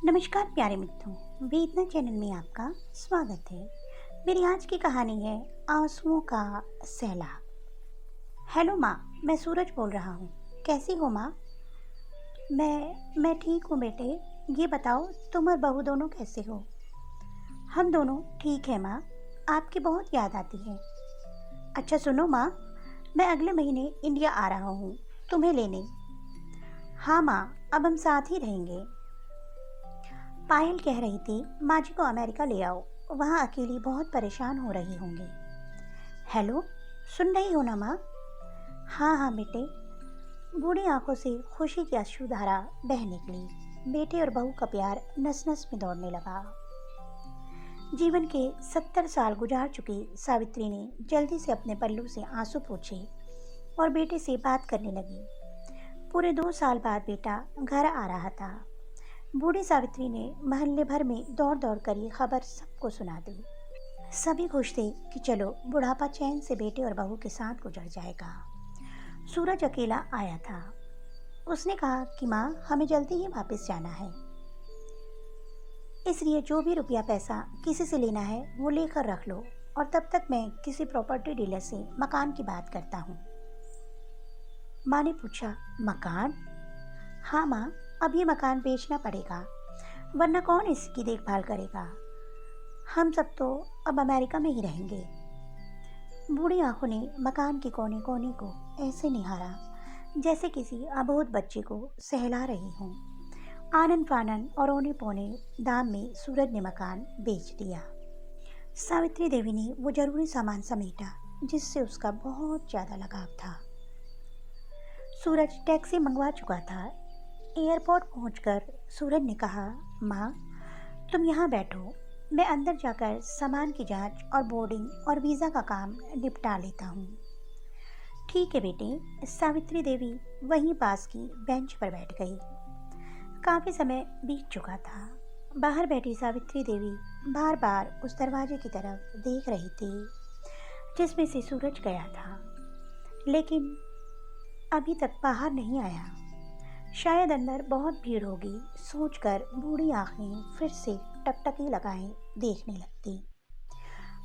नमस्कार प्यारे मित्रों, वेदना चैनल में आपका स्वागत है। मेरी आज की कहानी है आंसुओं का सैलाब। हेलो माँ, मैं सूरज बोल रहा हूँ। कैसी हो माँ? मैं ठीक हूँ बेटे। ये बताओ तुम और बहू दोनों कैसे हो? हम दोनों ठीक है माँ। आपकी बहुत याद आती है। अच्छा सुनो माँ, मैं अगले महीने इंडिया आ रहा हूँ तुम्हें लेने। हाँ माँ, अब हम साथ ही रहेंगे। पायल कह रही थी माँ जी को अमेरिका ले आओ, वहाँ अकेली बहुत परेशान हो रही होंगी। हेलो, सुन रही हो ना माँ? हाँ हाँ बेटे। बूढ़ी आंखों से खुशी की अश्रुधारा बह निकली। बेटे और बहू का प्यार नस नस में दौड़ने लगा। जीवन के 70 साल गुजार चुकी सावित्री ने जल्दी से अपने पल्लू से आंसू पोंछे और बेटे से बात करने लगी। पूरे 2 साल बाद बेटा घर आ रहा था। बूढ़ी सावित्री ने मोहल्ले भर में दौड़ दौड़ कर ये खबर सबको सुना दी। सभी खुश थे कि चलो बुढ़ापा चैन से बेटे और बहू के साथ गुजर जाएगा। सूरज अकेला आया था। उसने कहा कि माँ, हमें जल्दी ही वापस जाना है, इसलिए जो भी रुपया पैसा किसी से लेना है वो लेकर रख लो, और तब तक मैं किसी प्रॉपर्टी डीलर से मकान की बात करता हूँ। माँ ने पूछा, मकान? हाँ माँ, अब ये मकान बेचना पड़ेगा, वरना कौन इसकी देखभाल करेगा। हम सब तो अब अमेरिका में ही रहेंगे। बूढ़ी आंखों ने मकान के कोने कोने को ऐसे निहारा जैसे किसी अबोध बच्चे को सहला रही हूँ। आनन फानन और औने पौने दाम में सूरज ने मकान बेच दिया। सावित्री देवी ने वो जरूरी सामान समेटा जिससे उसका बहुत ज़्यादा लगाव था। सूरज टैक्सी मंगवा चुका था। एयरपोर्ट पहुंचकर सूरज ने कहा, माँ तुम यहाँ बैठो, मैं अंदर जाकर सामान की जांच और बोर्डिंग और वीज़ा का काम निपटा लेता हूँ। ठीक है बेटे। सावित्री देवी वहीं पास की बेंच पर बैठ गई। काफ़ी समय बीत चुका था। बाहर बैठी सावित्री देवी बार बार उस दरवाजे की तरफ देख रही थी जिसमें से सूरज गया था, लेकिन अभी तक बाहर नहीं आया। शायद अंदर बहुत भीड़ होगी सोचकर बूढ़ी आंखें फिर से टकटकी लगाए देखने लगती।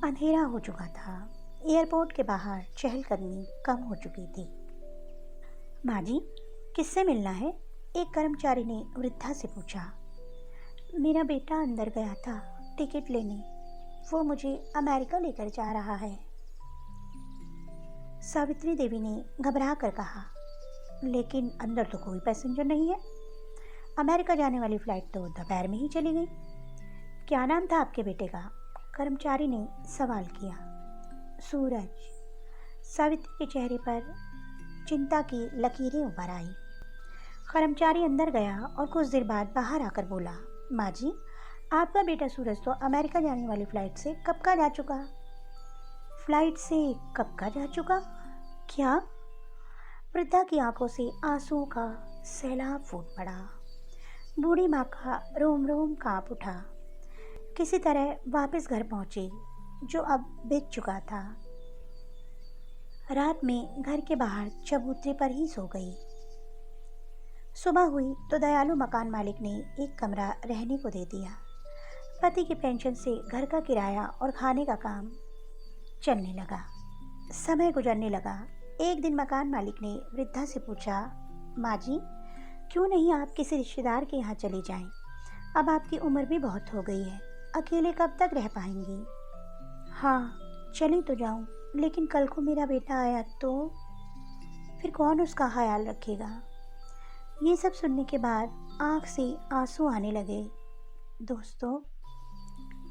अंधेरा हो चुका था। एयरपोर्ट के बाहर चहलकदमी कम हो चुकी थी। माँ जी, किससे मिलना है? एक कर्मचारी ने वृद्धा से पूछा। मेरा बेटा अंदर गया था टिकट लेने, वो मुझे अमेरिका लेकर जा रहा है। सावित्री देवी ने घबरा कर कहा, लेकिन अंदर तो कोई पैसेंजर नहीं है। अमेरिका जाने वाली फ़्लाइट तो दोपहर में ही चली गई। क्या नाम था आपके बेटे का? कर्मचारी ने सवाल किया। सूरज। सावित्री के चेहरे पर चिंता की लकीरें उभर आई। कर्मचारी अंदर गया और कुछ देर बाद बाहर आकर बोला, माँ जी, आपका बेटा सूरज तो अमेरिका जाने वाली फ़्लाइट से कब का जा चुका। फ़्लाइट से कब का जा चुका? क्या? वृद्धा की आंखों से आंसुओं का सैलाब फूट पड़ा। बूढ़ी माँ का रोम रोम कांप उठा। किसी तरह वापस घर पहुंची जो अब बीत चुका था। रात में घर के बाहर चबूतरे पर ही सो गई। सुबह हुई तो दयालु मकान मालिक ने एक कमरा रहने को दे दिया। पति की पेंशन से घर का किराया और खाने का काम चलने लगा। समय गुजरने लगा। एक दिन मकान मालिक ने वृद्धा से पूछा, माँ जी, क्यों नहीं आप किसी रिश्तेदार के यहाँ चली जाएं? अब आपकी उम्र भी बहुत हो गई है, अकेले कब तक रह पाएंगी? हाँ, चली तो जाऊँ, लेकिन कल को मेरा बेटा आया तो फिर कौन उसका ख्याल रखेगा? ये सब सुनने के बाद आँख से आंसू आने लगे। दोस्तों,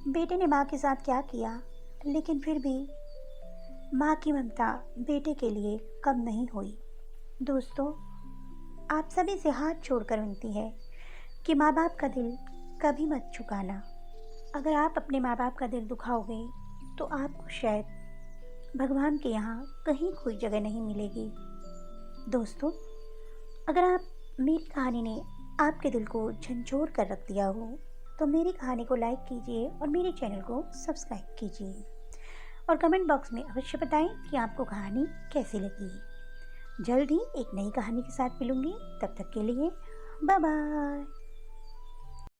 बेटे ने माँ के साथ क्या किया, लेकिन फिर भी माँ की ममता बेटे के लिए कम नहीं हुई। दोस्तों, आप सभी से हाथ जोड़कर विनती है कि माँ बाप का दिल कभी मत चुकाना। अगर आप अपने माँ बाप का दिल दुखाओगे तो आपको शायद भगवान के यहाँ कहीं कोई जगह नहीं मिलेगी। दोस्तों, अगर मेरी कहानी ने आपके दिल को झंझोर कर रख दिया हो तो मेरी कहानी को लाइक कीजिए और मेरे चैनल को सब्सक्राइब कीजिए, और कमेंट बॉक्स में अवश्य बताएं कि आपको कहानी कैसी लगी। जल्द ही एक नई कहानी के साथ मिलूंगी। तब तक के लिए बाय बाय।